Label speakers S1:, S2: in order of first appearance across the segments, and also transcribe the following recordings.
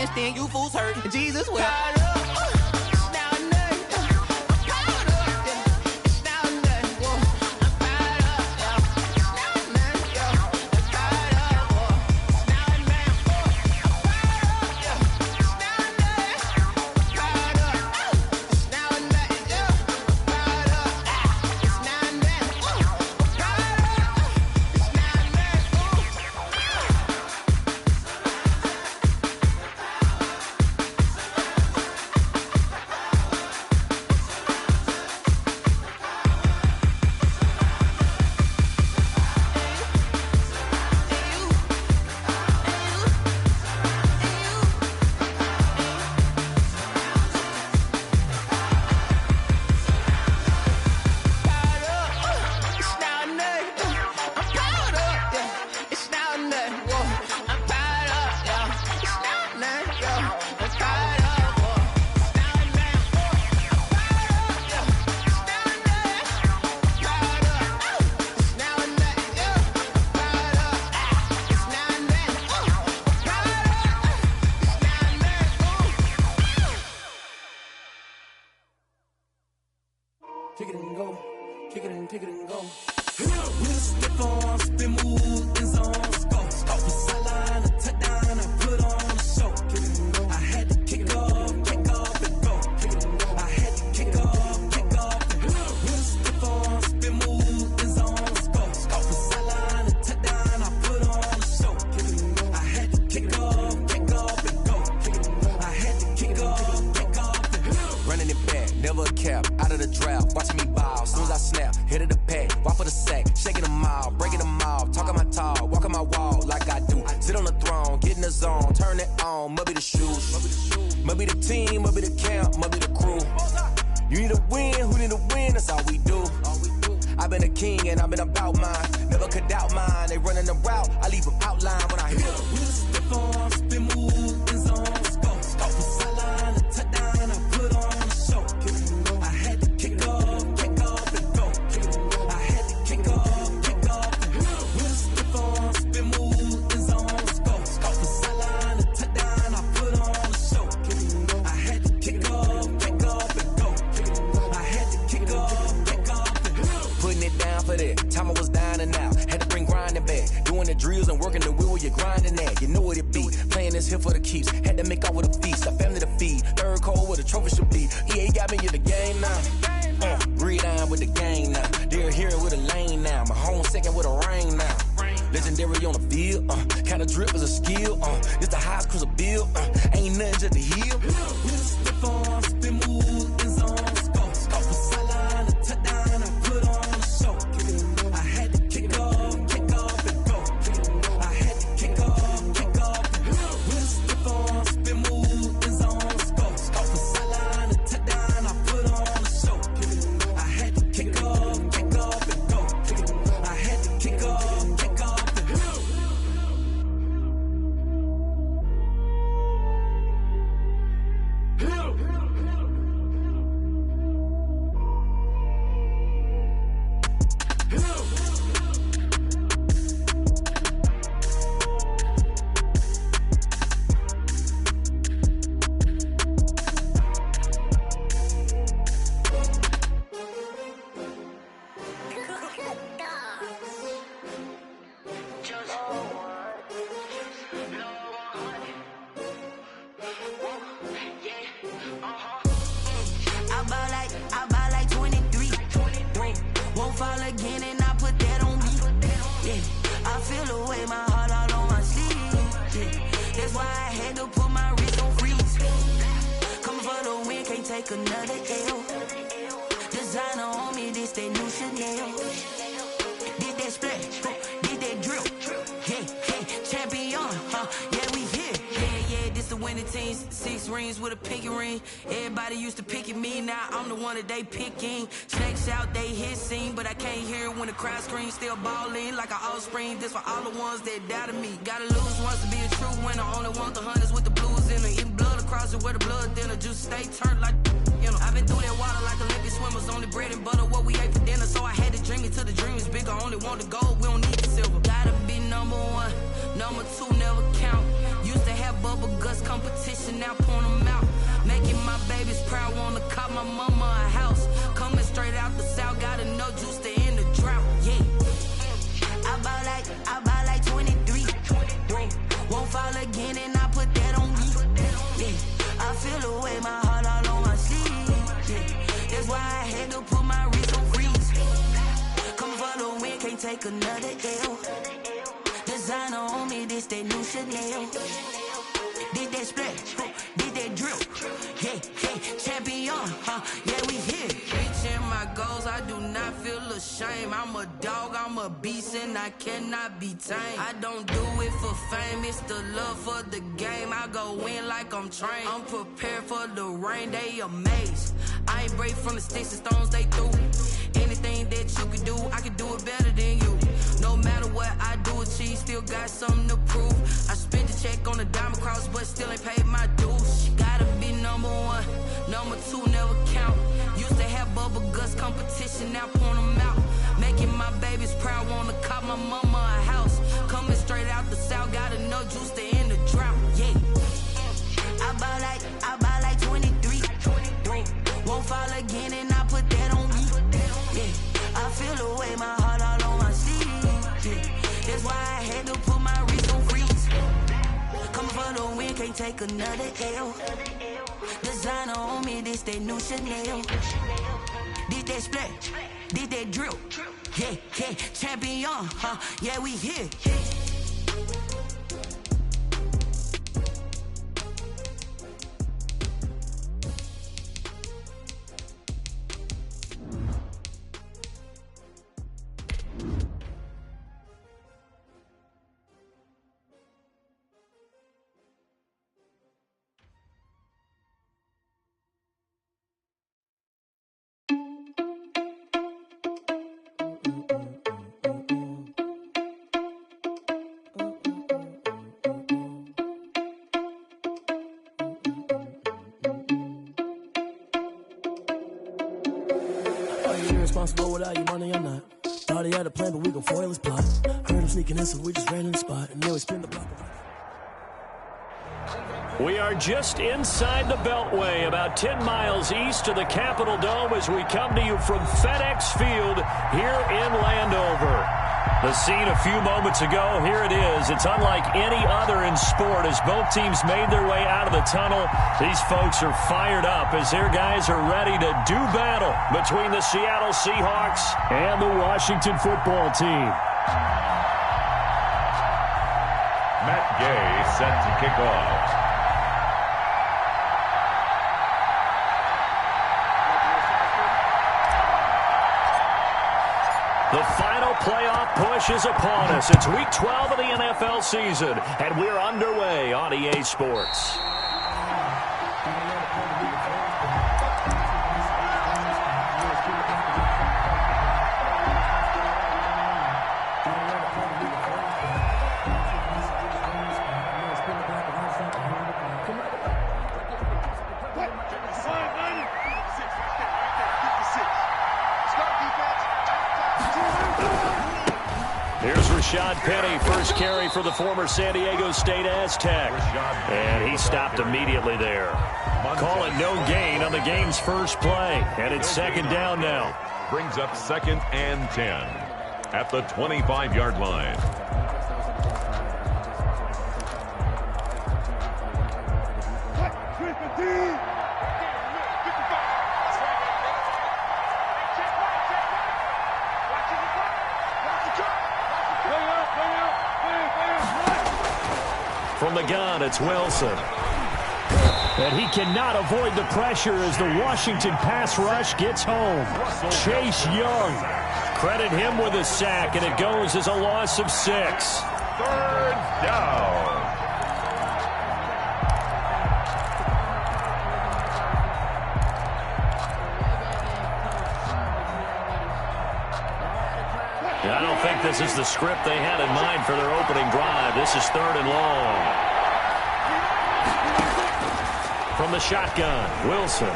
S1: since then you fools hurt. Jesus wept.
S2: Kick it and go, kick it and go. We'll step on, spin, move, in zones, go. Off the sideline, a touchdown, I put on a show. Kick it and go. I had to kick off and go. Kick it and go. I had to kick off and go. We'll step on, spin, move, in zones, go. Off the sideline, a touchdown, I put on a show. Kick it and go. I had to kick off and go. Kick it and go. I had to kick off and go.
S3: Running it back, never a cap, out of the drought, watching me ball. Soon as I snap, hit of the pack, walk for the sack, shaking them all, breaking them all, talking my talk, walking my wall like I do. Sit on the throne, get in the zone, turn it on, must be the shoes, must be the team, must be the camp, must be the crew. You need a win, who need a win, that's all we do. I've been a king and I've been about mine, never could doubt mine. They running the route, I leave them outline when I hit them.
S2: We'll step on, spin, move, in zones, go. Off the sideline, a touchdown, I put on a show. Kick it and go. I had to kick off and go. Kick it and go. I had to kick off and go. We'll step on, spin, move, in zones, go. Off the sideline, a touchdown, I put on a show. Kick it and go. I had to kick off and go. Kick it and go. I had to kick off and go.
S3: Putting it down for that, time I was down and out, had to bring grinding back, doing the drills and working the wheel where you're grinding at, you know what it be, playing this here for the keeps, had to make out with a feast, a family to feed, third cold where the trophy should be, EA got me in the game now, breed on with the gang now, they're here with a lane now, my home second with a ring now, legendary on the field, kind of drip is a skill, it's the highest cruiser bill, ain't nothing just to heal.
S2: We'll step on, spin, move, in zones, go. Off the sideline, a touchdown, I put on a show. Kick it and go. I had to kick off and go. Kick it and go. I had to kick off and go. We'll step on, spin, move, in zones, go. Off the sideline, a touchdown, I put on a show. Kick it and go. I had to kick off and go. Kick it and go. I had to kick off and go.
S4: I buy like 23. Won't fall again and I put that on me. Yeah, I feel away my heart all on my sleeve. Yeah, that's why I had to put my wrist on freeze. Coming for the win, can't take another L. Designer on me, this that new Chanel. Did that splash, did that drip. Yeah, champion, yeah, we here. Yeah, this the winning team. 6 rings with a pinky ring. Everybody used to pick at me, now I'm the one that they picking. Snakes out, they hit scene, but I can't hear it when the crowd screams. Still ballin' like an offspring. This for all the ones that doubted me. Gotta lose once to be a true winner. Only want the hunters with the blues in it. Eating blood across it where the blood dinner. Juice stay turned like, you know. I've been through that water like Olympic swimmers. Only bread and butter, what we ate for dinner. So I had to dream it till the dream is bigger. Only want the gold, we don't need the silver. Gotta be number 1, number 2 never count. Used to have bubble guts come competition, now point them out. Making my babies proud, wanna cop my mama a house. Coming straight out the south, got enough juice to end the drought. Yeah. I buy like 23. Won't fall again, and I put that on me. Yeah. I feel the way, my heart all on my sleeve. Yeah. That's why I had to put my wrist on freeze. Coming for the win, can't take another L. Designer on me, this that new Chanel. Did that splash, did that drill. Yeah, champion, yeah, we here. Reaching my goals, I do not feel ashamed. I'm a dog, I'm a beast, and I cannot be tamed. I don't do it for fame, it's the love for the game. I go in like I'm trained. I'm prepared for the rain, they amazed. I ain't break from the sticks and stones they threw. Anything that you can do, I can do it better than you. No matter what I do, achieve, still got something to prove. I spent the check on the diamond cross, but still ain't paid my dues. Gotta be number one, number two never count. Used to have bubble guts competition, now point them out. Making my babies proud, wanna cop my mama a house. Coming straight out the south, got enough juice to end the drought. Yeah. I buy like 23. Won't fall again, and I put that on me. Yeah. I feel the way, my heart all on my sleeve. Yeah. That's why I had to put my wrist on freeze. Coming for the win, can't take another L. Designer on me, this that new Chanel. Did that splash, did that drill. Yeah, champion, yeah, we here.
S5: Responsible without your money or not. Thought he had a plan, but we gon' foil his plot. Heard him sneaking in, so we just ran in the spot. And then we spin the block.
S6: We are just inside the Beltway, about 10 miles east of the Capitol Dome as we come to you from FedEx Field here in Landover. The scene a few moments ago, here it is. It's unlike any other in sport as both teams made their way out of the tunnel. These folks are fired up as their guys are ready to do battle between the Seattle Seahawks and the Washington football team.
S7: Matt Gay set to kick off.
S6: The final playoff push is upon us. It's Week 12 of the NFL season, and we're underway on EA Sports. Here's Rashad Penny, first carry for the former San Diego State Aztec. And he stopped immediately there. Call it no gain on the game's first play. And it's second down now.
S7: Brings up 2nd and 10 at the 25-yard line.
S6: From the gun, it's Wilson. And he cannot avoid the pressure as the Washington pass rush gets home. Chase Young. Credit him with a sack, and it goes as a loss of 6.
S7: 3rd down.
S6: I don't think this is the script they had in mind for their opening drive. This is 3rd and long. From the shotgun, Wilson.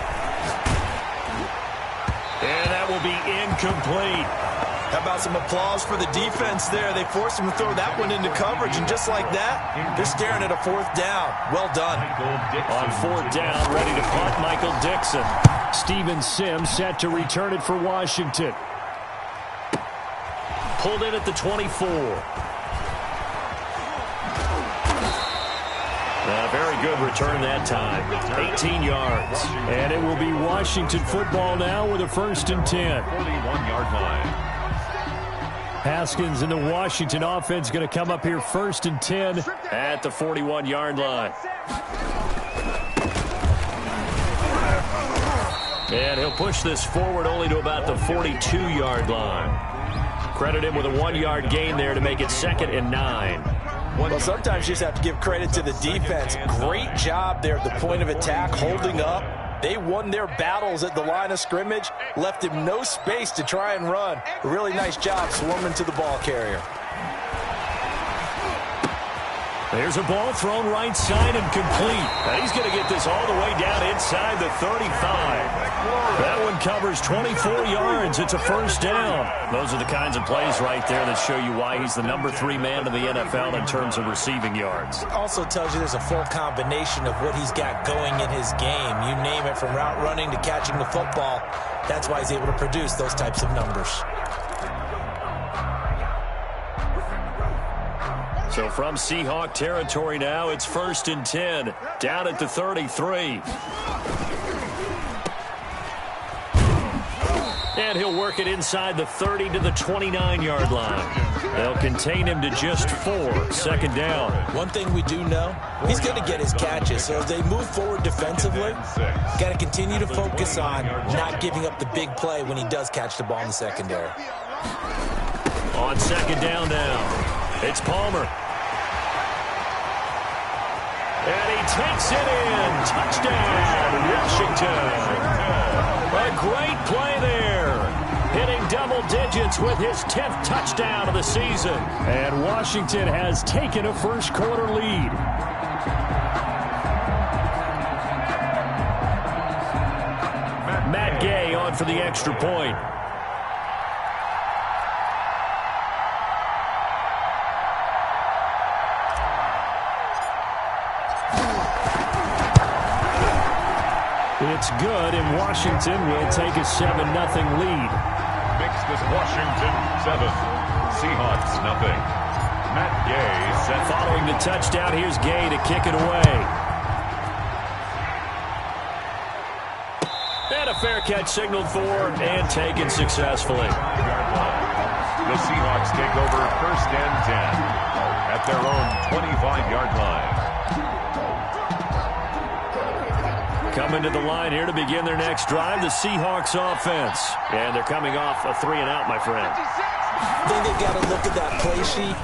S6: And that will be incomplete.
S8: How about some applause for the defense there? They forced him to throw that one into coverage, and just like that, they're staring at a 4th down. Well done.
S6: On 4th down, ready to punt, Michael Dixon. Steven Sims set to return it for Washington. Pulled in at the 24. A very good return that time. 18 yards. And it will be Washington football now with a 1st and 10.
S7: 41-yard line.
S6: Haskins and the Washington offense going to come up here 1st and 10 at the 41-yard line. And he'll push this forward only to about the 42-yard line. Credit him with a 1-yard gain there to make it 2nd and 9.
S8: Well, sometimes you just have to give credit to the defense. Great job there at the point of attack, holding up. They won their battles at the line of scrimmage, left him no space to try and run. A really nice job swarming to the ball carrier.
S6: There's a ball thrown right side and complete. Now he's going to get this all the way down inside the 35. That one covers 24 yards. It's a 1st down. Those are the kinds of plays right there that show you why he's the number 3 man in the NFL in terms of receiving yards.
S8: Also tells you there's a full combination of what he's got going in his game. You name it, from route running to catching the football. That's why he's able to produce those types of numbers.
S6: So from Seahawk territory now, it's 1st and 10, down at the 33. And he'll work it inside the 30 to the 29-yard line. They'll contain him to just 4, 2nd down.
S8: One thing we do know, he's going to get his catches. So as they move forward defensively, got to continue to focus on not giving up the big play when he does catch the ball in the secondary.
S6: On 2nd down now. It's Palmer. And he takes it in. Touchdown, Washington. A great play there. Hitting double digits with his 10th touchdown of the season. And Washington has taken a 1st quarter lead. Matt Gay on for the extra point. It's good, and Washington will take a 7-0 lead.
S7: Makes this Washington 7, Seahawks 0. Matt Gay set.
S6: Following the touchdown, here's Gay to kick it away. And a fair catch signaled for and taken successfully.
S7: The Seahawks take over 1st and 10 at their own 25-yard line.
S6: Coming to the line here to begin their next drive, the Seahawks offense. And they're coming off a 3-and-out, my friend.
S8: I think they've got to look at that play sheet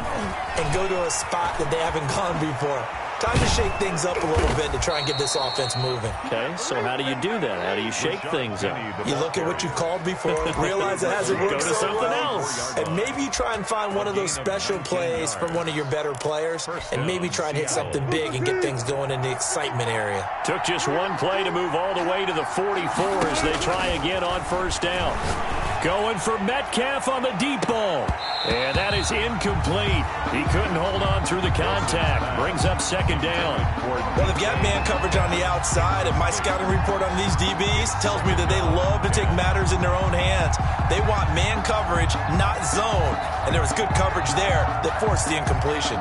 S8: and go to a spot that they haven't gone before. Time to shake things up a little bit to try and get this offense moving.
S6: Okay, so how do you do that? How do you shake things up?
S8: You look at what you called before, realize it hasn't worked
S6: Go to
S8: so
S6: something
S8: well,
S6: else.
S8: and maybe you try and find one of those special plays from one of your better players, and maybe try and hit something big and get things going in the excitement area.
S6: Took just one play to move all the way to the 44 as they try again on 1st down. Going for Metcalf on the deep ball. And that is incomplete. He couldn't hold on through the contact. Brings up 2nd down.
S8: Well, they've got man coverage on the outside, and my scouting report on these DBs tells me that they love to take matters in their own hands. They want man coverage, not zone. And there was good coverage there that forced the incompletion.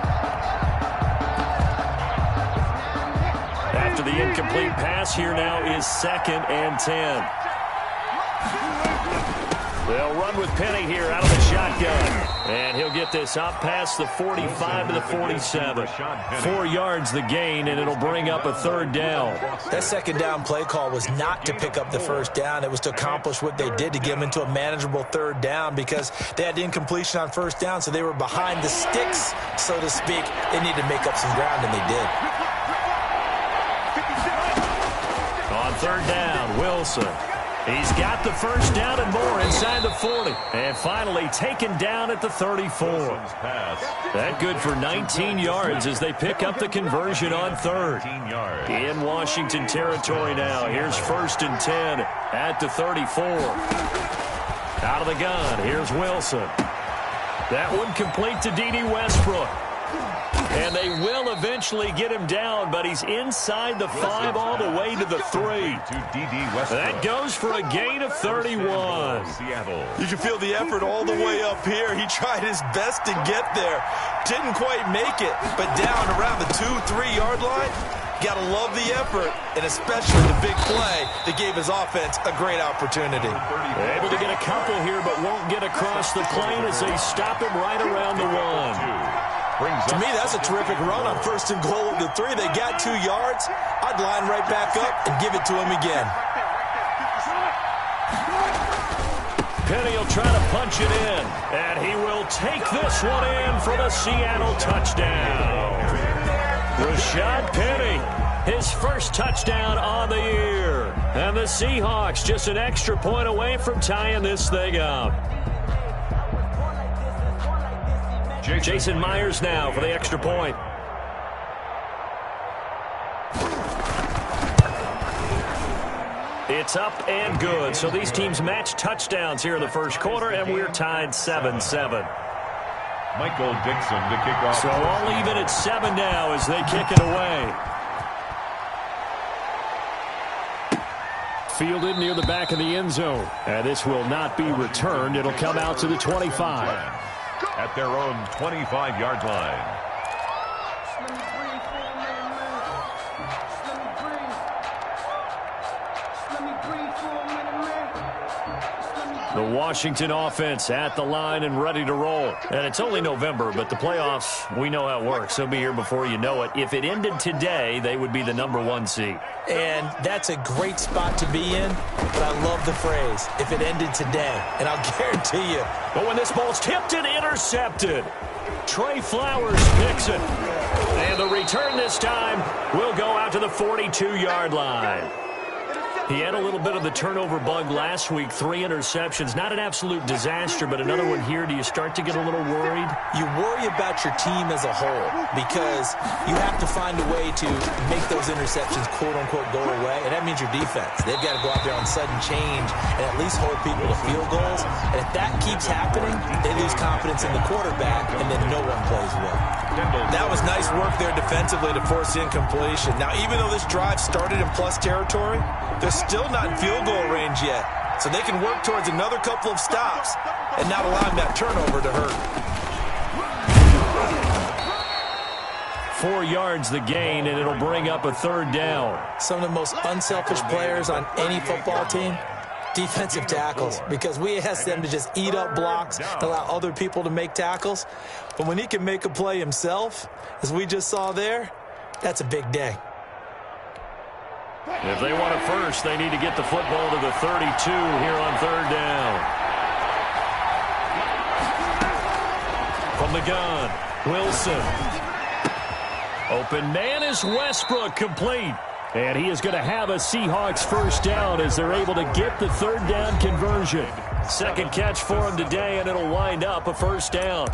S6: After the incomplete pass, here now is 2nd and 10. They'll run with Penny here out of the shotgun. And he'll get this up past the 45 to the 47. 4 yards the gain, and it'll bring up a 3rd down.
S8: That 2nd down play call was not to pick up the 1st down. It was to accomplish what they did to get them into a manageable 3rd down because they had the incompletion on 1st down, so they were behind the sticks, so to speak. They needed to make up some ground, and they did.
S6: On 3rd down, Wilson. He's got the 1st down and more inside the 40. And finally taken down at the 34. That good for 19 yards as they pick up the conversion on 3rd. In Washington territory now. Here's 1st and 10 at the 34. Out of the gun, here's Wilson. That one complete to D.D. Westbrook. And they will eventually get him down, but he's inside the 5 all the way to the 3. That goes for a gain of 31.
S8: You can feel the effort all the way up here. He tried his best to get there. Didn't quite make it, but down around the 2-3 yard line. Got to love the effort, and especially the big play that gave his offense a great opportunity.
S6: Able to get a couple here, but won't get across the plane as they stop him right around the 1.
S8: To me, that's a terrific run on 1st and goal of the 3. They got 2 yards. I'd line right back up and give it to him again.
S6: Penny will try to punch it in, and he will take this one in for the Seattle touchdown. Rashad Penny, his first touchdown on the year. And the Seahawks just an extra point away from tying this thing up. Jason Myers now for the extra point. It's up and good. So these teams match touchdowns here in the first quarter, and we're tied 7-7.
S7: Michael Dixon to kick off.
S6: So all even at 7 now as they kick it away. Fielded near the back of the end zone. And this will not be returned. It'll come out to the 25.
S7: At their own 25-yard line.
S6: The Washington offense at the line and ready to roll. And it's only November, but the playoffs, we know how it works. They'll be here before you know it. If it ended today, they would be the #1 seed.
S8: And that's a great spot to be in, but I love the phrase, if it ended today. And I'll guarantee you.
S6: But when this ball's tipped and intercepted, Trey Flowers picks it. And the return this time will go out to the 42-yard line. He had a little bit of the turnover bug last week, 3 interceptions. Not an absolute disaster, but another one here. Do you start to get a little worried?
S8: You worry about your team as a whole because you have to find a way to make those interceptions, quote-unquote, go away, and that means your defense. They've got to go out there on sudden change and at least hold people to field goals. And if that keeps happening, they lose confidence in the quarterback, and then no one plays well. That was nice work there defensively to force incompletion. Now, even though this drive started in plus territory, they're still not in field goal range yet. So they can work towards another couple of stops and not allowing that turnover to hurt.
S6: 4 yards the gain, and it'll bring up a 3rd down.
S8: Some of the most unselfish players on any football team, defensive tackles, because we ask them to just eat up blocks, allow other people to make tackles. But when he can make a play himself, as we just saw there, that's a big day.
S6: If they want it first, they need to get the football to the 32 here on 3rd down. From the gun, Wilson. Open man is Westbrook, complete. And he is going to have a Seahawks first down as they're able to get the 3rd down conversion. Second catch for him today, and it'll wind up a first down.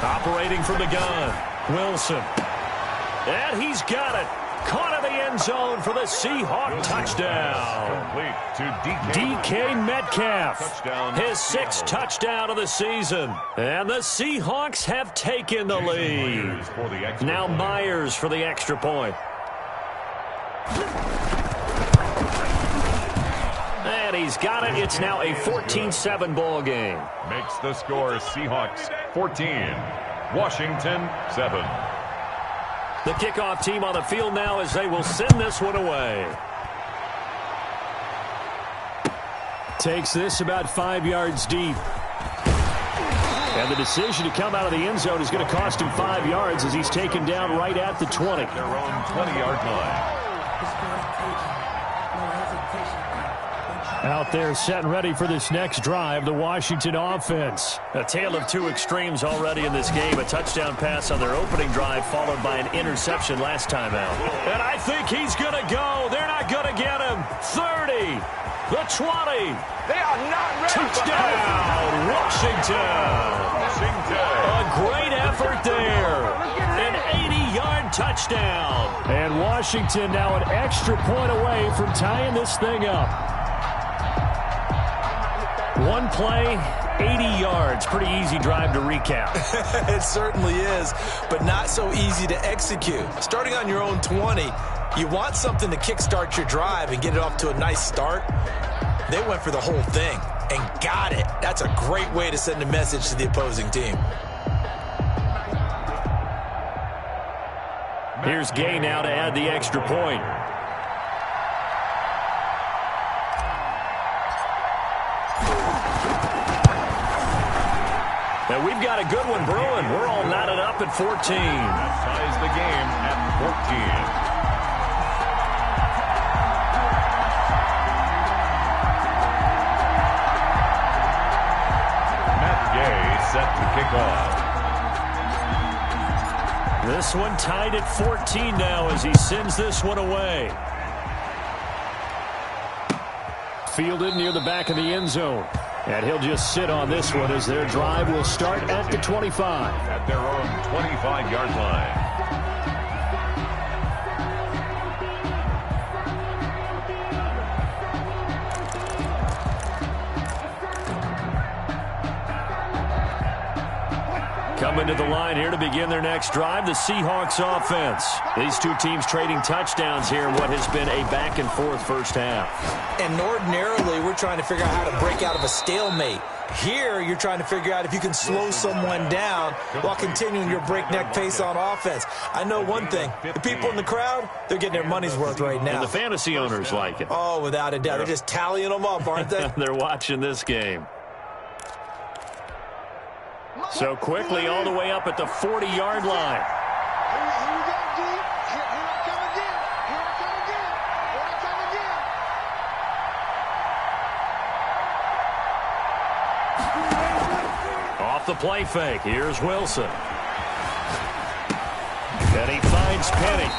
S6: Operating from the gun, Wilson. And he's got it. Caught in the end zone for the Seahawk touchdown.
S7: Complete to
S6: DK Metcalf. His 6th touchdown of the season. And the Seahawks have taken the lead. Now Myers for the extra point. And he's got it. It's now a 14-7 ball game.
S7: Makes the score Seahawks 14, Washington 7.
S6: The kickoff team on the field now as they will send this one away. Takes this about 5 yards deep. And the decision to come out of the end zone is going to cost him 5 yards as he's taken down right at the 20.
S7: Their own 20-yard line.
S6: Out there set and ready for this next drive, the Washington offense. A tale of two extremes already in this game. A touchdown pass on their opening drive followed by an interception last time out. And I think he's going to go. They're not going to get him. 30, the 20.
S9: They are not ready.
S6: Touchdown, Washington. A great effort there. An 80-yard touchdown. And Washington now an extra point away from tying this thing up. One play, 80 yards. Pretty easy drive to recap.
S8: It certainly is, but not so easy to execute. Starting on your own 20, you want something to kickstart your drive and get it off to a nice start. They went for the whole thing and got it. That's a great way to send a message to the opposing team.
S6: Here's Gay now to add the extra point. And we've got a good one brewing. We're all knotted up at 14.
S7: That ties the game at 14. Matt Gay set to kick off.
S6: This one tied at 14 now as he sends this one away. Fielded near the back of the end zone. And he'll just sit on this one as their drive will start at the 25.
S7: At their own 25-yard line.
S6: Coming to the line here to begin their next drive, the Seahawks offense. These two teams trading touchdowns here in what has been a back-and-forth first half.
S8: And ordinarily, we're trying to figure out how to break out of a stalemate. Here, you're trying to figure out if you can slow someone down while continuing your breakneck pace on offense. I know one thing. The people in the crowd, they're getting their money's worth right now.
S6: And the fantasy owners like it.
S8: Oh, without a doubt. They're just tallying them up, aren't they?
S6: They're watching this game. So quickly all the way up at the 40-yard line. Off the play fake. Here's Wilson. And he finds Penny.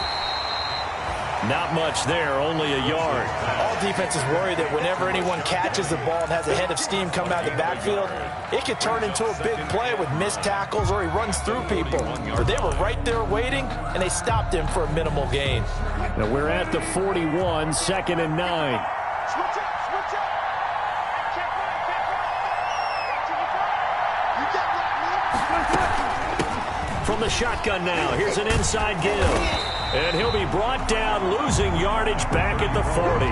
S6: Not much there, only a yard.
S8: All defenses worry that whenever anyone catches the ball and has a head of steam come out of the backfield, it could turn into a big play with missed tackles or he runs through people. But they were right there waiting, and they stopped him for a minimal gain.
S6: Now we're at the 41, 2nd and 9. From the shotgun now, here's an inside give. And he'll be brought down, losing yardage back at the 40.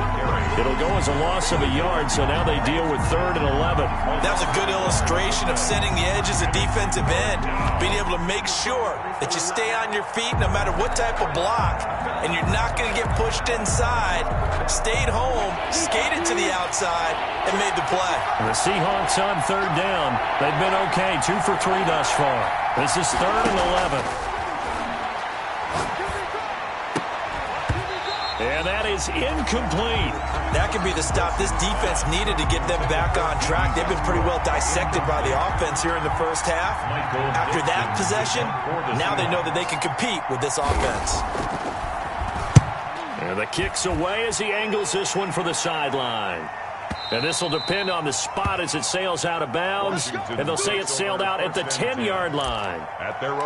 S6: It'll go as a loss of a yard, so now they deal with 3rd and 11.
S8: That was a good illustration of setting the edge as a defensive end, being able to make sure that you stay on your feet no matter what type of block, and you're not going to get pushed inside. Stayed home, skated to the outside, and made the play.
S6: And the Seahawks on 3rd down. They've been okay, 2 for 3 thus far. This is 3rd and 11. And that is incomplete.
S8: That could be the stop this defense needed to get them back on track. They've been pretty well dissected by the offense here in the first half. After that possession, now they know that they can compete with this offense.
S6: And the kick's away as he angles this one for the sideline. And this will depend on the spot as it sails out of bounds. And they'll say it sailed out at the 10-yard line.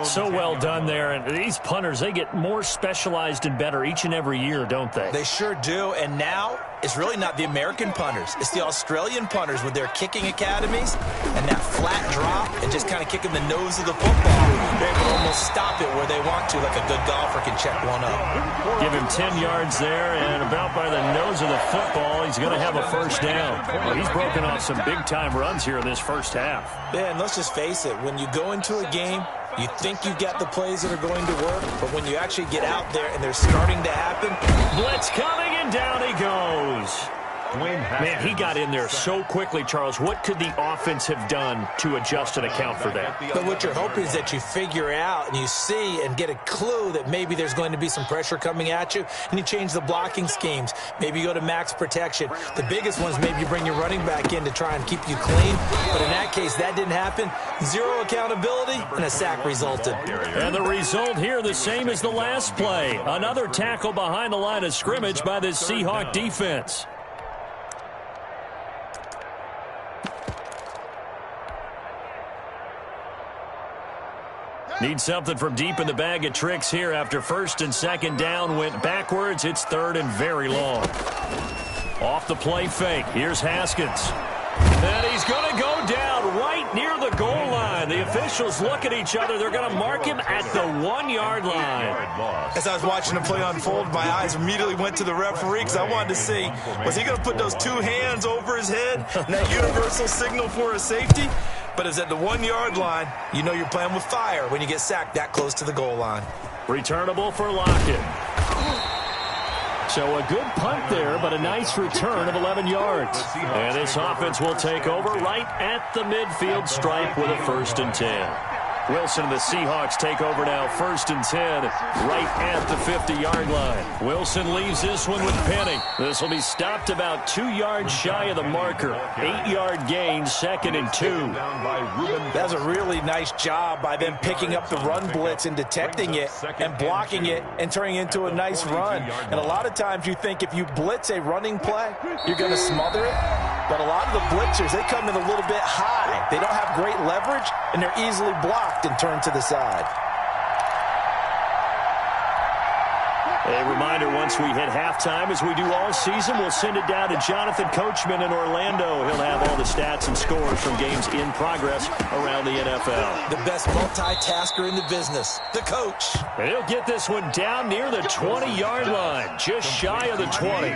S6: So well done there. And these punters, they get more specialized and better each and every year, don't they?
S8: They sure do. And now it's really not the American punters. It's the Australian punters with their kicking academies and that flat drop and just kind of kicking the nose of the football. They're able to almost stop it where they want to, like a good golfer can check one up.
S6: Give him 10 yards there, and about by the nose of the football, he's going to have a first down. Well, he's broken off some big-time runs here in this first half.
S8: Yeah, and let's just face it. When you go into a game, you think you've got the plays that are going to work, but when you actually get out there and they're starting to happen.
S6: Blitz coming, and down he goes. Man, he got in there so quickly, Charles. What could the offense have done to adjust and account for that?
S8: But what you're hoping is that you figure out and you see and get a clue that maybe there's going to be some pressure coming at you, and you change the blocking schemes. Maybe you go to max protection. The biggest one is maybe you bring your running back in to try and keep you clean. But in that case, that didn't happen. Zero accountability, and a sack resulted.
S6: And the result here, the same as the last play. Another tackle behind the line of scrimmage by this Seahawk defense. Need something from deep in the bag of tricks here after first and second down went backwards. It's third and very long. Off the play fake. Here's Haskins. And he's going to go down right near the goal line. The officials look at each other. They're going to mark him at the 1-yard line.
S8: As I was watching the play unfold, my eyes immediately went to the referee because I wanted to see, was he going to put those two hands over his head and that universal signal for a safety? But it's at the 1-yard line. You know you're playing with fire when you get sacked that close to the goal line.
S6: Returnable for Lockett. So a good punt there, but a nice return of 11 yards. And this offense will take over right at the midfield stripe with a 1st and 10. Wilson and the Seahawks take over now, 1st and 10, right at the 50-yard line. Wilson leaves this one with Penny. This will be stopped about 2 yards shy of the marker. 8-yard gain, 2nd and 2.
S8: That's a really nice job by them picking up the run blitz and detecting it and blocking it and turning it into a nice run. And a lot of times you think if you blitz a running play, you're going to smother it. But a lot of the blitzers, they come in a little bit high. They don't have great leverage, and they're easily blocked and turned to the side.
S6: A reminder, once we hit halftime, as we do all season, we'll send it down to Jonathan Coachman in Orlando. He'll have all the stats and scores from games in progress around the NFL.
S8: The best multitasker in the business, the coach.
S6: And he'll get this one down near the 20-yard line, just shy of the 20.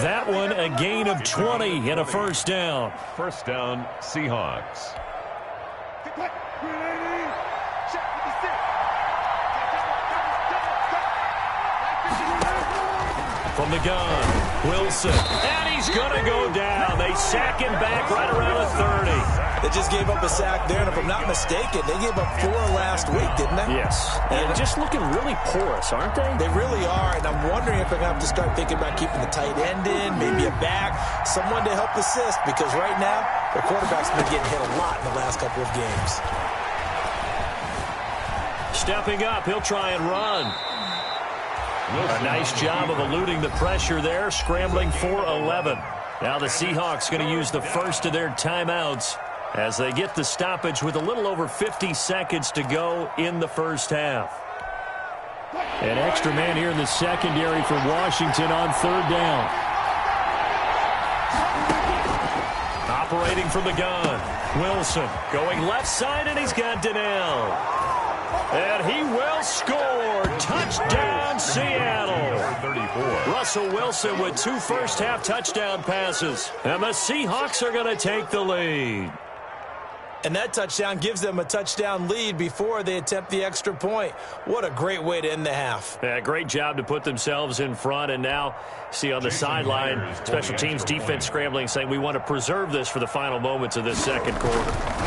S6: That one a gain of 20 and a 1st down.
S7: 1st down, Seahawks.
S6: From the gun, Wilson, and he's going to go down. They sack him back right around the 30.
S8: They just gave up a sack there, and if I'm not mistaken, they gave up 4 last week, didn't they?
S6: Yes, and just looking really porous, aren't they?
S8: They really are, and I'm wondering if they're going to have to start thinking about keeping the tight end in, maybe a back, someone to help assist, because right now, their quarterback's been getting hit a lot in the last couple of games.
S6: Stepping up, he'll try and run. A nice job of eluding the pressure there, scrambling for 11. Now the Seahawks going to use the first of their timeouts as they get the stoppage with a little over 50 seconds to go in the first half. An extra man here in the secondary for Washington on 3rd down. Operating from the gun, Wilson going left side, and he's got Donnell. And he will score. Touchdown, Seattle. 34. Russell Wilson with 2 first-half touchdown passes. And the Seahawks are going to take the lead.
S8: And that touchdown gives them a touchdown lead before they attempt the extra point. What a great way to end the half.
S6: Yeah, great job to put themselves in front. And now, see on the sideline, special teams defense scrambling, saying we want to preserve this for the final moments of this second quarter.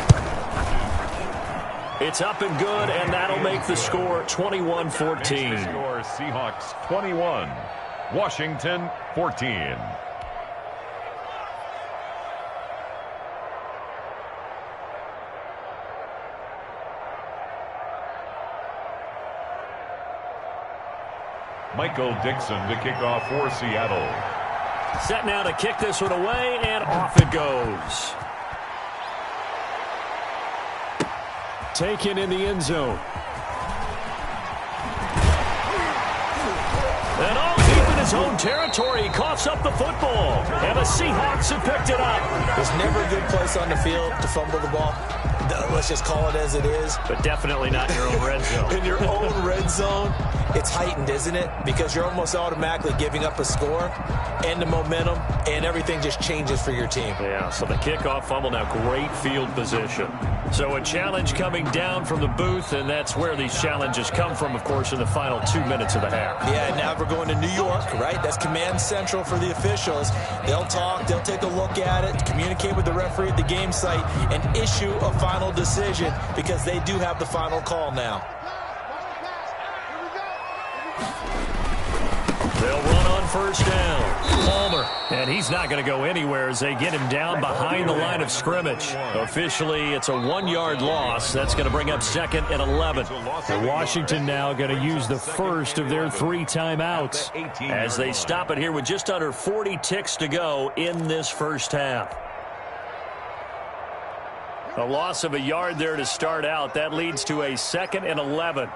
S6: It's up and good, and that'll make the score 21-14.
S7: Score Seahawks 21, Washington 14. Michael Dixon to kick off for Seattle.
S6: Set now to kick this one away, and off it goes. Taken in the end zone. And all deep in his own territory, he coughs up the football. And the Seahawks have picked it up.
S8: There's never a good place on the field to fumble the ball. Let's just call it as it is.
S6: But definitely not in your own red zone.
S8: In your own red zone, it's heightened, isn't it? Because you're almost automatically giving up a score and the momentum, and everything just changes for your team.
S6: Yeah, so the kickoff fumble now, great field position. So a challenge coming down from the booth, and that's where these challenges come from, of course, in the final 2 minutes of the half.
S8: Yeah, now we're going to New York, right? That's command central for the officials. They'll talk, they'll take a look at it, communicate with the referee at the game site, and issue a final decision because they do have the final call now.
S6: They'll run on first down. Palmer, and he's not going to go anywhere as they get him down behind the line of scrimmage. Officially, it's a 1-yard loss. That's going to bring up 2nd and 11. And Washington now going to use the first of their 3 timeouts as they stop it here with just under 40 ticks to go in this first half. A loss of a yard there to start out. That leads to a 2nd and 11.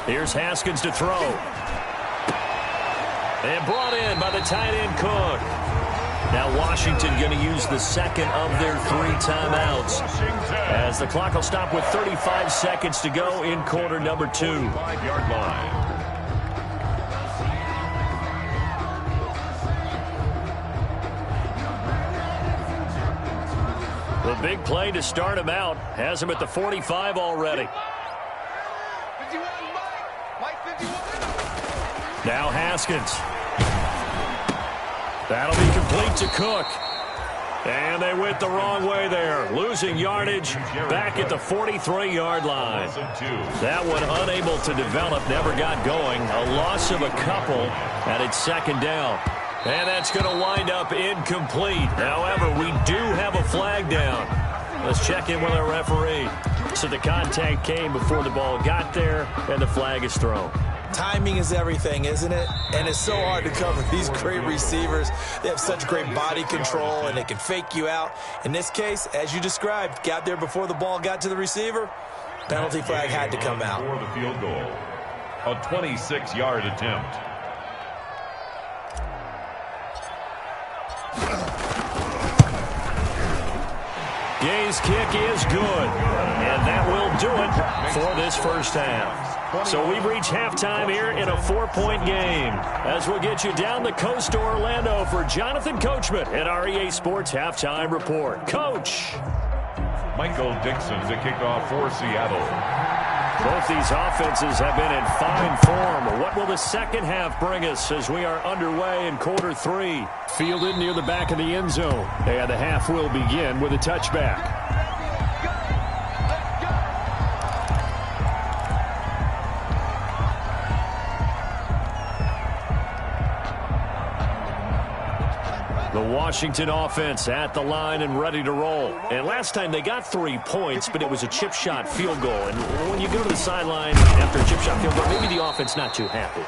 S6: Here's Haskins to throw. And brought in by the tight end Cook. Now Washington going to use the second of their 3 timeouts as the clock will stop with 35 seconds to go in quarter number 2.
S7: 5-yard line.
S6: The big play to start him out has him at the 45 already. Now Haskins. That'll be complete to Cook. And they went the wrong way there. Losing yardage back at the 43-yard line. That one unable to develop, never got going. A loss of a couple, and it's 2nd down. And that's going to wind up incomplete. However, we do have a flag down. Let's check in with our referee. So the contact came before the ball got there, and the flag is thrown.
S8: Timing is everything, isn't it? And it's so hard to cover these great receivers. They have such great body control, and they can fake you out. In this case, as you described, got there before the ball got to the receiver. Penalty flag had to come out.
S7: For the field goal. A 26-yard attempt.
S6: Gay's kick is good, and that will do it for this first half. So we've reached halftime here in a 4-point game. As we'll get you down the coast to Orlando for Jonathan Coachman at our EA Sports Halftime Report. Coach.
S7: Michael Dixon to kick off for Seattle.
S6: Both these offenses have been in fine form. What will the second half bring us as we are underway in quarter 3? Fielded near the back of the end zone. And the half will begin with a touchback. The Washington offense at the line and ready to roll. And last time they got 3 points, but it was a chip shot field goal. And when you go to the sideline after a chip shot field goal, maybe the offense not too happy.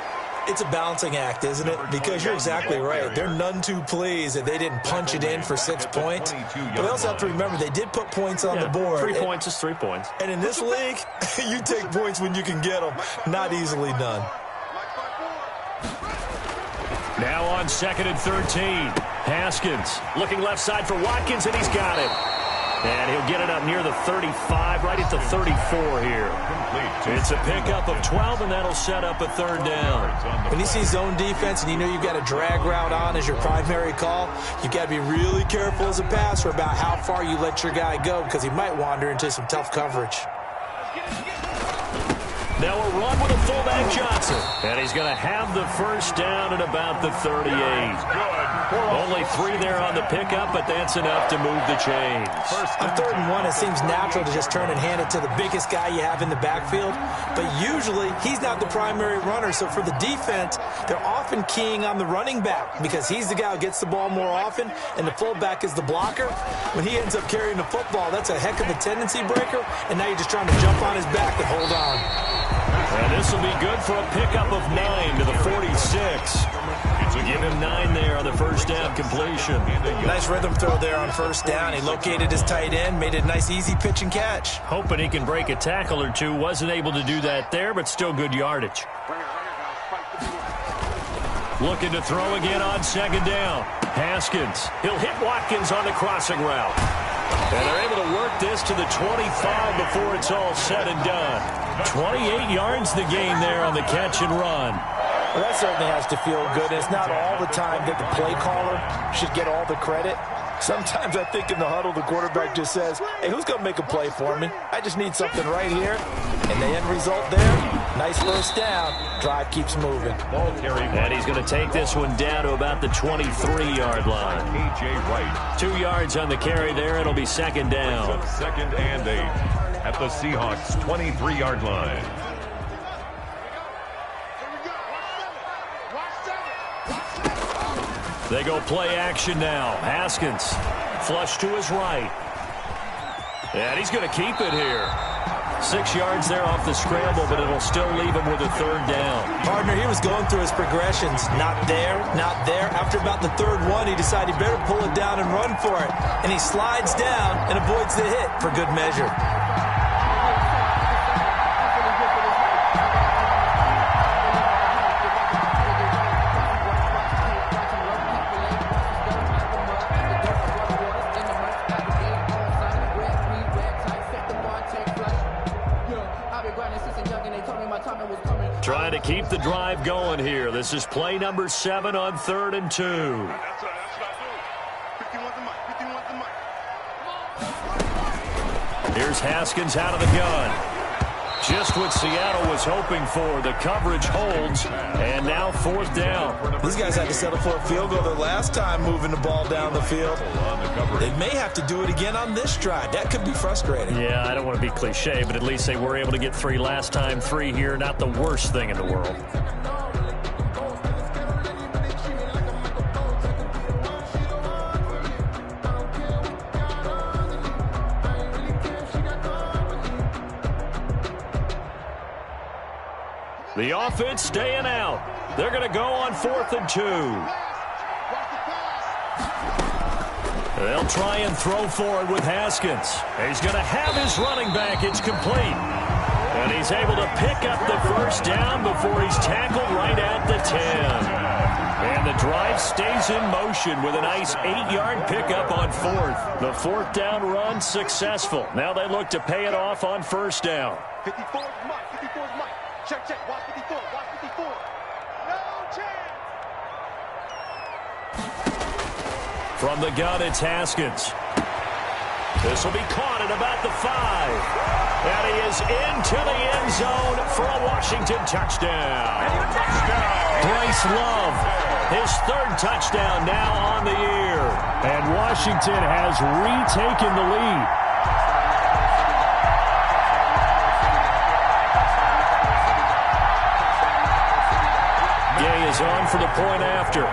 S8: It's a balancing act, isn't it? Because you're exactly right. They're none too pleased that they didn't punch it in for 6 points. But they also have to remember they did put points on the board.
S6: 3 points is 3 points.
S8: And in this league, you take points when you can get them. Not easily done.
S6: Now on 2nd and 13. Haskins looking left side for Watkins, and he's got it. And he'll get it up near the 35, right at the 34 here. It's a pickup of 12, and that'll set up a 3rd down.
S8: When you see zone defense and you know you've got a drag route on as your primary call, you've got to be really careful as a passer about how far you let your guy go because he might wander into some tough coverage.
S6: Now a run with a fullback Johnson. And he's going to have the first down at about the 38. Only 3 there on the pickup, but that's enough to move the chains.
S8: On 3rd and 1, it seems natural to just turn and hand it to the biggest guy you have in the backfield. But usually, he's not the primary runner. So for the defense, they're often keying on the running back because he's the guy who gets the ball more often, and the fullback is the blocker. When he ends up carrying the football, that's a heck of a tendency breaker, and now you're just trying to jump on his back and hold on.
S6: And this will be good for a pickup of 9 to the 46. Give him 9 there on the first down completion.
S8: Nice rhythm throw there on first down. He located his tight end, made a nice easy pitch and catch.
S6: Hoping he can break a tackle or two. Wasn't able to do that there, but still good yardage. Looking to throw again on 2nd down. Haskins. He'll hit Watkins on the crossing route. And they're able to work this to the 25 before it's all said and done. 28 yards the gain there on the catch and run.
S8: Well, that certainly has to feel good. It's not all the time that the play caller should get all the credit. Sometimes I think in the huddle, the quarterback just says, hey, who's going to make a play for me? I just need something right here. And the end result there, nice first down. Drive keeps moving.
S7: Ball carry.
S6: And he's going to take this one down to about the 23-yard line.
S7: A.J. Wright.
S6: 2 yards on the carry there. It'll be second down.
S7: 2nd and 8 at the Seahawks' 23-yard line.
S6: They go play action now. Haskins flush to his right. And he's going to keep it here. 6 yards there off the scramble, but it'll still leave him with a third down.
S8: Partner, he was going through his progressions. Not there, not there. After about the third one, he decided he better pull it down and run for it. And he slides down and avoids the hit for good measure.
S6: Trying to keep the drive going here. This is play number 7 on 3rd and 2. Here's Haskins out of the gun. Just what Seattle was hoping for. The coverage holds, and now 4th down.
S8: These guys had to settle for a field goal their last time moving the ball down the field. They may have to do it again on this drive. That could be frustrating.
S6: Yeah, I don't want to be cliche, but at least they were able to get 3 last time. 3 here, not the worst thing in the world. The offense staying out. They're going to go on 4th and 2. They'll try and throw forward with Haskins. He's going to have his running back. It's complete. And he's able to pick up the first down before he's tackled right at the 10. And the drive stays in motion with a nice 8-yard pickup on 4th. The 4th down run successful. Now they look to pay it off on 1st down.
S2: 54 is Mike. 54 is Mike. Check, check. Watch 54. Watch 54. No chance.
S6: From the gun, it's Haskins. This will be caught at about the 5. And he is into the end zone for a Washington touchdown. Bryce Love, his 3rd touchdown now on the year. And Washington has retaken the lead. Gay is on for the point after.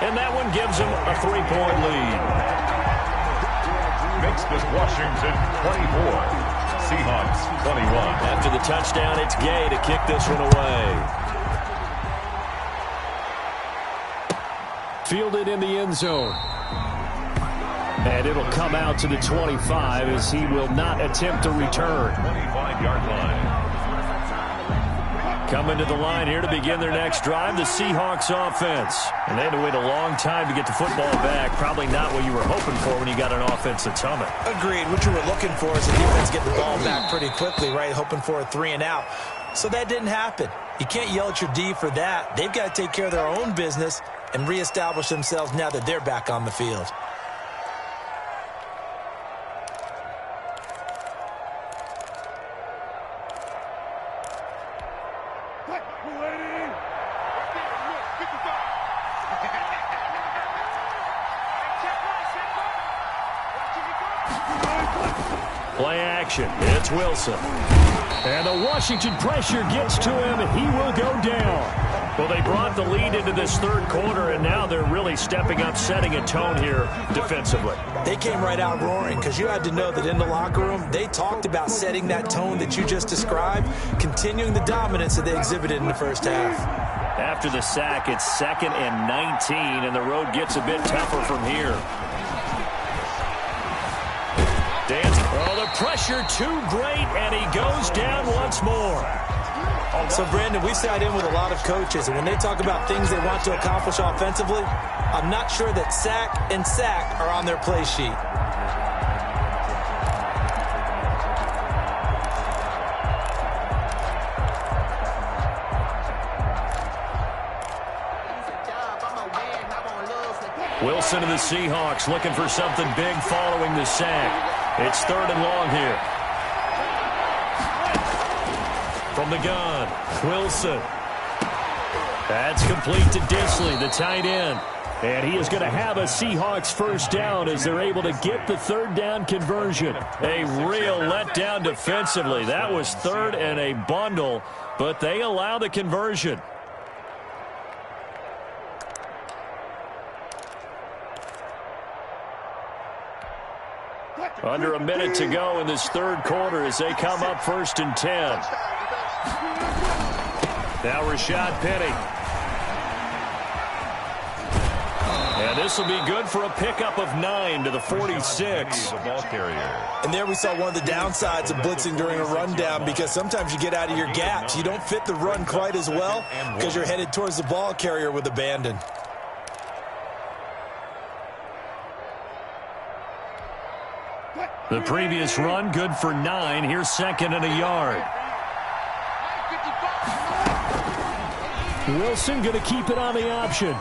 S6: And that one gives him a 3-point lead.
S7: Makes this Washington 24. Seahawks 21.
S6: After the touchdown, it's Gay to kick this one away. Fielded in the end zone. And it'll come out to the 25 as he will not attempt to return.
S7: 25-yard line.
S6: Coming to the line here to begin their next drive, the Seahawks offense. And they had to wait a long time to get the football back. Probably not what you were hoping for when you got an offense that's humming.
S8: Agreed. What you were looking for is the defense get the ball back pretty quickly, right? Hoping for a 3 and out. So that didn't happen. You can't yell at your D for that. They've got to take care of their own business and reestablish themselves now that they're back on the field.
S6: Play action. It's Wilson. And the Washington pressure gets to him, and he will go down. Well, they brought the lead into this 3rd quarter, and now they're really stepping up, setting a tone here defensively.
S8: They came right out roaring because you had to know that in the locker room, they talked about setting that tone that you just described, continuing the dominance that they exhibited in the first half.
S6: After the sack, it's 2nd and 19, and the road gets a bit tougher from here. Dancing. Oh, the pressure too great, and he goes down once more.
S8: So, Brandon, we sat in with a lot of coaches, and when they talk about things they want to accomplish offensively, I'm not sure that sack and sack are on their play sheet.
S6: Wilson and the Seahawks looking for something big following the sack. It's 3rd and long here. From the gun, Wilson. That's complete to Disley, the tight end. And he is going to have a Seahawks first down as they're able to get the 3rd down conversion. A real letdown defensively. That was 3rd and a bundle, but they allow the conversion. Under a minute to go in this 3rd quarter as they come up 1st and 10. Now Rashad Penny. And this will be good for a pickup of 9 to the 46.
S7: The ball carrier.
S8: And there we saw one of the downsides of blitzing during a rundown, because sometimes you get out of your gaps. You don't fit the run quite as well because you're headed towards the ball carrier with abandon.
S6: The previous run good for 9. Here's 2nd and a yard. Wilson going to keep it on the option.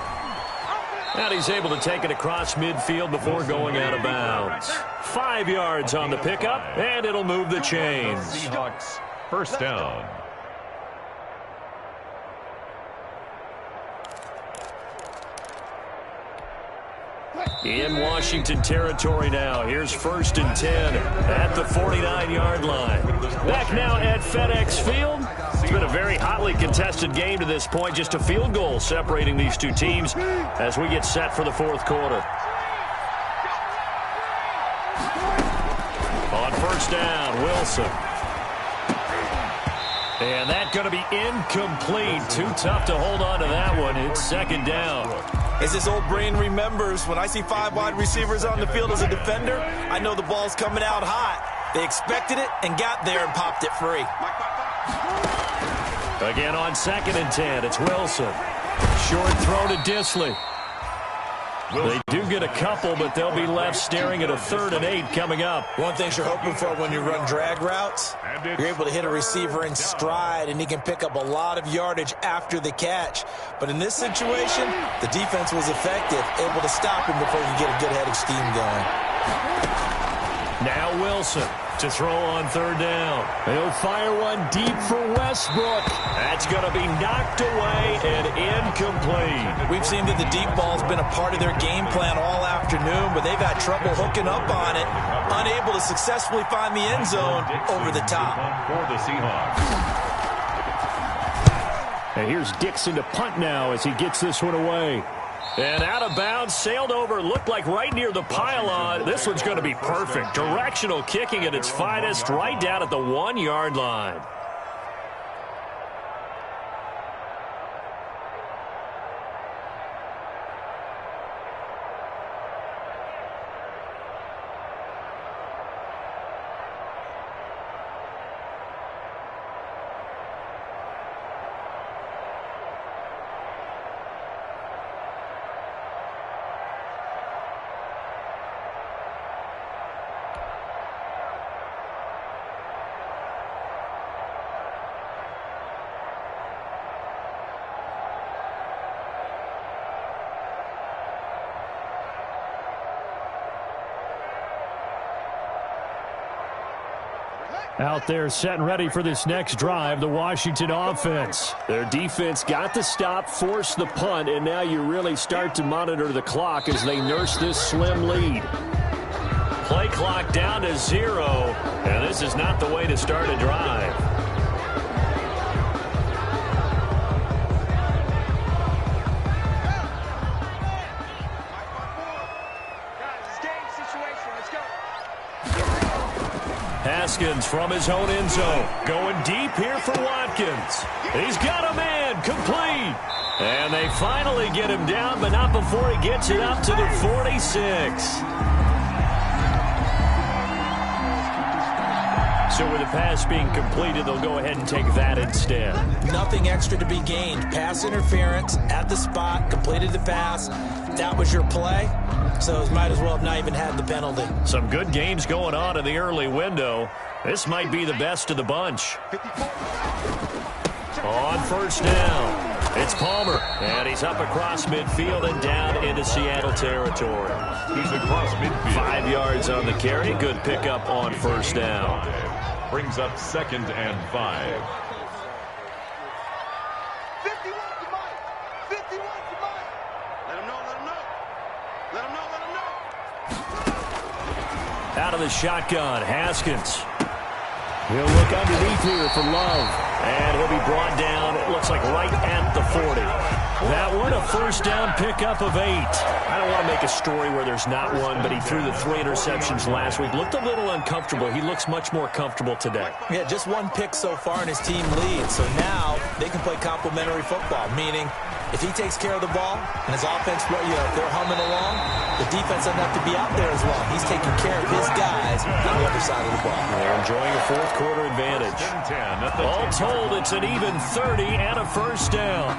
S6: And he's able to take it across midfield before going out of bounds. 5 yards on the pickup, and it'll move the chains.
S7: Seahawks first down.
S6: In Washington territory now. Here's 1st and 10 at the 49-yard line. Back now at FedEx Field. It's been a very hotly contested game to this point. Just a field goal separating these two teams as we get set for the 4th quarter. On 1st down, Wilson. And that's going to be incomplete. Too tough to hold on to that one. It's 2nd down.
S8: As this old brain remembers, when I see 5 wide receivers on the field as a defender, I know the ball's coming out hot. They expected it and got there and popped it free.
S6: Again on 2nd and 10, it's Wilson. Short throw to Disley. They do get a couple, but they'll be left staring at a 3rd and 8 coming up.
S8: One thing you're hoping for when you run drag routes, you're able to hit a receiver in stride, and he can pick up a lot of yardage after the catch. But in this situation, the defense was effective, able to stop him before you get a good head of steam going.
S6: Now Wilson to throw on 3rd down. They'll fire one deep for Westbrook. That's going to be knocked away and incomplete.
S8: We've seen that the deep ball's been a part of their game plan all afternoon, but they've had trouble hooking up on it, unable to successfully find the end zone over the top.
S7: For the Seahawks.
S6: And here's Dixon to punt now as he gets this one away. And out of bounds, sailed over, looked like right near the pylon. This one's going to be perfect. Directional kicking at its finest, right down at the 1-yard line. Out there set and ready for this next drive, the Washington offense. Their defense got the stop, forced the punt, and now you really start to monitor the clock as they nurse this slim lead. Play clock down to 0, and this is not the way to start a drive. Haskins from his own end zone. Going deep here for Watkins. He's got a man complete. And they finally get him down, but not before he gets it up to the 46. So with the pass being completed, they'll go ahead and take that instead.
S8: Nothing extra to be gained. Pass interference at the spot, completed the pass. That was your play. So it might as well have not even had the penalty.
S6: Some good games going on in the early window. This might be the best of the bunch. On 1st down. It's Palmer, and he's up across midfield and down into Seattle territory.
S7: He's across midfield.
S6: 5 yards on the carry. Good pickup on first down.
S7: Brings up 2nd and 5.
S2: 51 to Mike. 51 to Mike. Let him know, let him know. Let him know, let him know.
S6: Out of the shotgun, Haskins. He'll look underneath here for Love. And he'll be brought down, it looks like right at the 40. That one, a first down pickup of 8. I don't want to make a story where there's not one, but he threw the 3 interceptions last week. Looked a little uncomfortable. He looks much more comfortable today.
S8: Yeah, just 1 pick so far and his team leads. So now they can play complementary football, meaning if he takes care of the ball and his offense, if they're humming along, the defense doesn't have to be out there as long. He's taking care of his guys on the other side of the ball.
S6: They're enjoying a fourth quarter advantage. All told, it's an even 30 and a first down.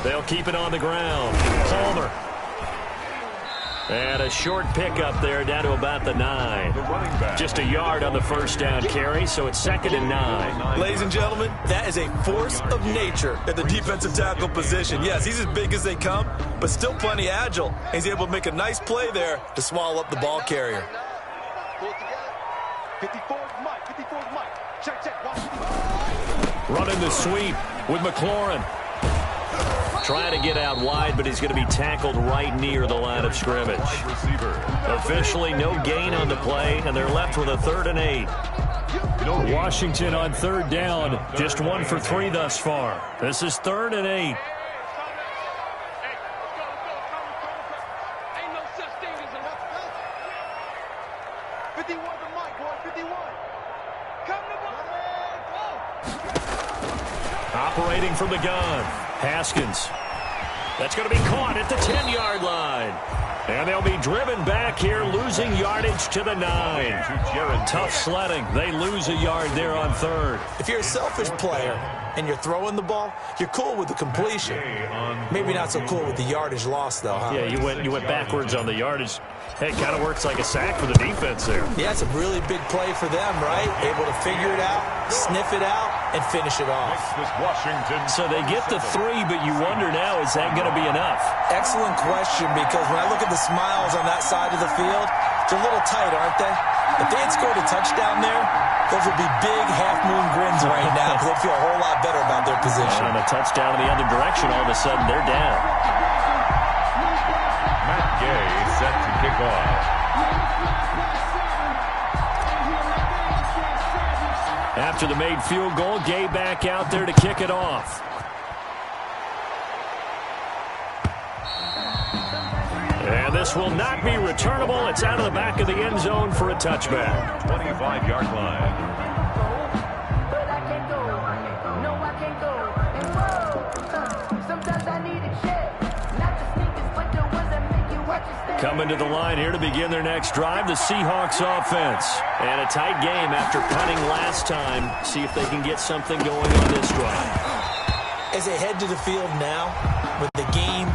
S6: They'll keep it on the ground. Palmer. And a short pickup there down to about the 9. Just a yard on the first down carry, so it's 2nd and 9.
S8: Ladies and gentlemen, that is a force of nature at the defensive tackle position. Yes, he's as big as they come, but still plenty agile. He's able to make a nice play there to swallow up the ball carrier.
S2: Pull it together. 54 is Mike. 54 is Mike. Check, check. Watch.
S6: Running the sweep with McLaurin. Trying to get out wide, but he's going to be tackled right near the line of scrimmage. Officially no gain on the play, and they're left with a 3rd and 8. Washington on 3rd down, just 1 for 3 thus far. This is 3rd and 8.
S2: Ain't no such thing as a 51 to Mike, boy. 51. Come to Mike.
S6: Operating from the gun. Haskins. That's going to be caught at the 10-yard line. And they'll be driven back here, losing yardage to the 9. Tough sledding. They lose a yard there on 3rd.
S8: If you're a selfish player and you're throwing the ball, you're cool with the completion. Maybe not so cool with the yardage loss, though, huh?
S6: Yeah, you went backwards on the yardage. Hey, it kind of works like a sack for the defense there.
S8: Yeah, it's a really big play for them, right? Able to figure it out, sniff it out, and finish it off.
S6: So they get the 3, but you wonder now, is that going to be enough?
S8: Excellent question, because when I look at the smiles on that side of the field, they're a little tight, aren't they? If they had scored a touchdown there, those would be big half-moon grins right now, because they'd feel a whole lot better about their position.
S6: And a touchdown in the other direction, all of a sudden they're down.
S7: Matt Gay set to kick off.
S6: After the made field goal, Gay back out there to kick it off. And this will not be returnable. It's out of the back of the end zone for a touchback.
S7: 25-yard line.
S6: Coming to the line here to begin their next drive, the Seahawks offense. And a tight game after punting last time. See if they can get something going on this drive.
S8: As they head to the field now, with the game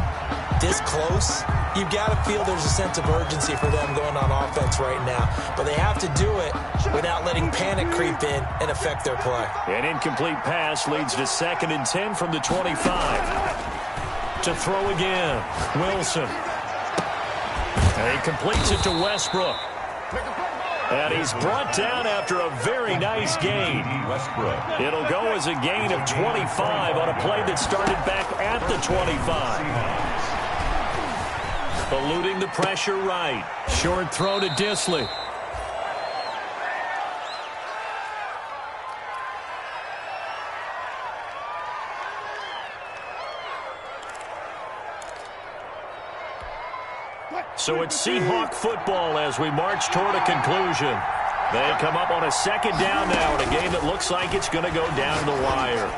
S8: this close, you've got to feel there's a sense of urgency for them going on offense right now. But they have to do it without letting panic creep in and affect their play.
S6: An incomplete pass leads to 2nd and 10 from the 25. To throw again, Wilson. And he completes it to Westbrook. And he's brought down after a very nice gain.
S7: Westbrook.
S6: It'll go as a gain of 25 on a play that started back at the 25. Eluding the pressure right. Short throw to Disley. So it's Seahawk football as we march toward a conclusion. They come up on a 2nd down now in a game that looks like it's going to go down the wire.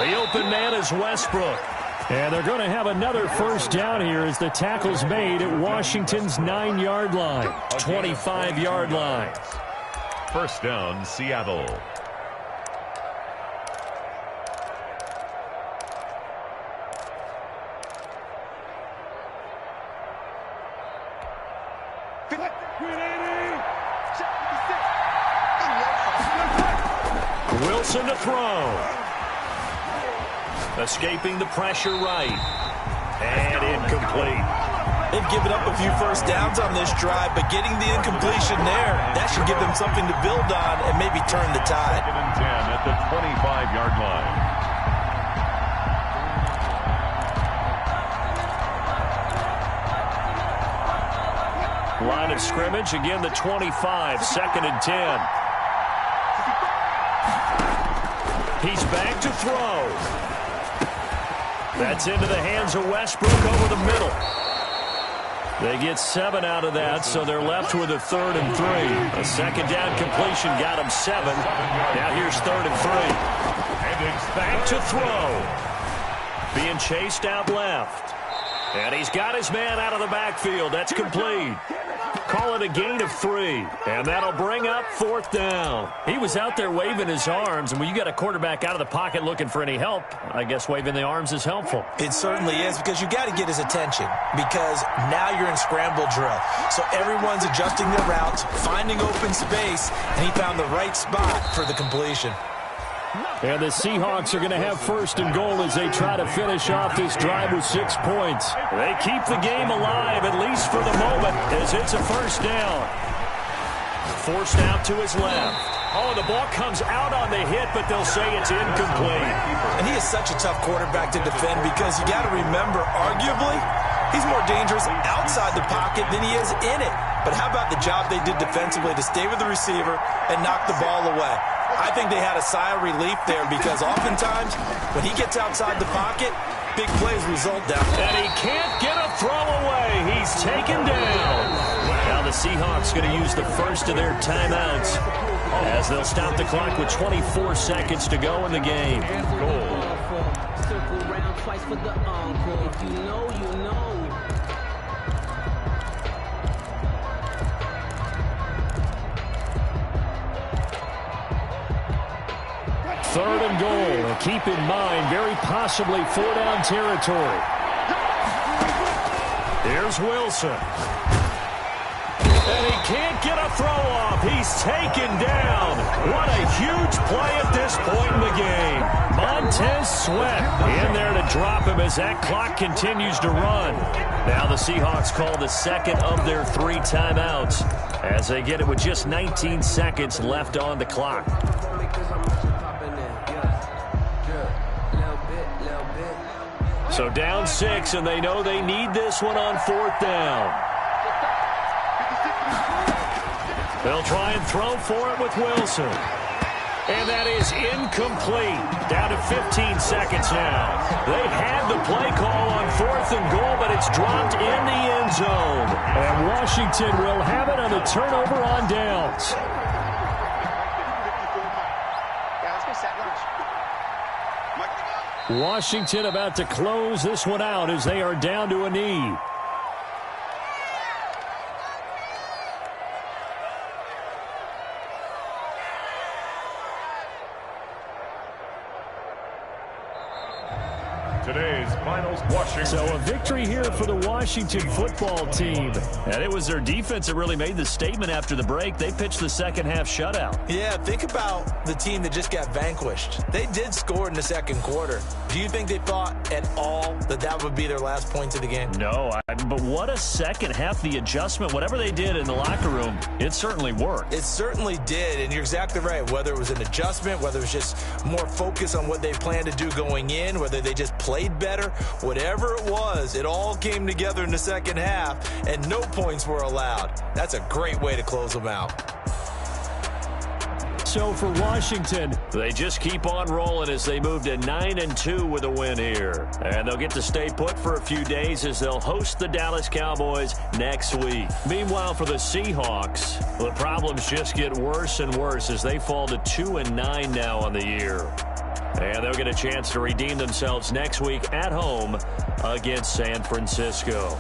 S6: The open man is Westbrook. And they're going to have another first down here as the tackle's made at Washington's 9-yard line, 25-yard line.
S7: First down, Seattle.
S6: Wilson to throw. Escaping the pressure right. And incomplete.
S8: They've given up a few first downs on this drive, but getting the incompletion there, that should give them something to build on and maybe turn the tide.
S7: 2nd and 10 at the 25-yard line.
S6: Line of scrimmage, again the 25, 2nd and 10. He's back to throw. That's into the hands of Westbrook over the middle. They get 7 out of that, so they're left with a 3rd and 3. A 2nd down completion got them 7. Now here's 3rd and 3. Back to throw. Being chased out left. And he's got his man out of the backfield. That's complete. Call it a gain of 3, and that'll bring up 4th down. He was out there waving his arms, and when you got a quarterback out of the pocket looking for any help, I guess waving the arms is helpful.
S8: It certainly is, because you got to get his attention, because now you're in scramble drill. So everyone's adjusting their routes, finding open space, and he found the right spot for the completion.
S6: And the Seahawks are going to have 1st and goal as they try to finish off this drive with 6 points. They keep the game alive, at least for the moment, as it's a 1st down. Forced out to his left. Oh, the ball comes out on the hit, but they'll say it's incomplete.
S8: And he is such a tough quarterback to defend, because you got to remember, arguably, he's more dangerous outside the pocket than he is in it. But how about the job they did defensively to stay with the receiver and knock the ball away? I think they had a sigh of relief there, because oftentimes when he gets outside the pocket, big plays result down.
S6: And he can't get a throw away. He's taken down. Now the Seahawks going to use the first of their timeouts as they'll stop the clock with 24 seconds to go in the game.
S9: Circle round twice for the encore. If you know, you know.
S6: 3rd and goal. And keep in mind, very possibly 4-down territory. Here's Wilson. And he can't get a throw off. He's taken down. What a huge play at this point in the game. Montez Sweat in there to drop him as that clock continues to run. Now the Seahawks call the 2nd of their 3 timeouts as they get it with just 19 seconds left on the clock. So down 6, and they know they need this one on 4th down. They'll try and throw for it with Wilson. And that is incomplete. Down to 15 seconds now. They had the play call on 4th and goal, but it's dropped in the end zone. And Washington will have it on the turnover on downs. Washington about to close this one out as they are down to a knee.
S7: Today's finals, Washington.
S6: So a victory here for the Washington football team. And it was their defense that really made the statement after the break. They pitched the second half shutout.
S8: Yeah, think about the team that just got vanquished. They did score in the 2nd quarter. Do you think they thought at all that that would be their last points of the game?
S6: No, but what a second half. The adjustment, whatever they did in the locker room, it certainly worked.
S8: It certainly did, and you're exactly right. Whether it was an adjustment, whether it was just more focus on what they planned to do going in, whether they just played better, whatever it was, it all came together in the second half, and no points were allowed. That's a great way to close them out.
S6: So for Washington, they just keep on rolling as they move to 9-2 with a win here. And they'll get to stay put for a few days as they'll host the Dallas Cowboys next week. Meanwhile, for the Seahawks, the problems just get worse and worse as they fall to 2-9 now on the year. And they'll get a chance to redeem themselves next week at home against San Francisco.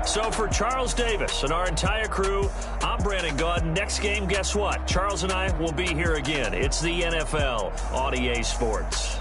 S6: So for Charles Davis and our entire crew, I'm Brandon Gaudin. Next game, guess what? Charles and I will be here again. It's the NFL on EA Sports.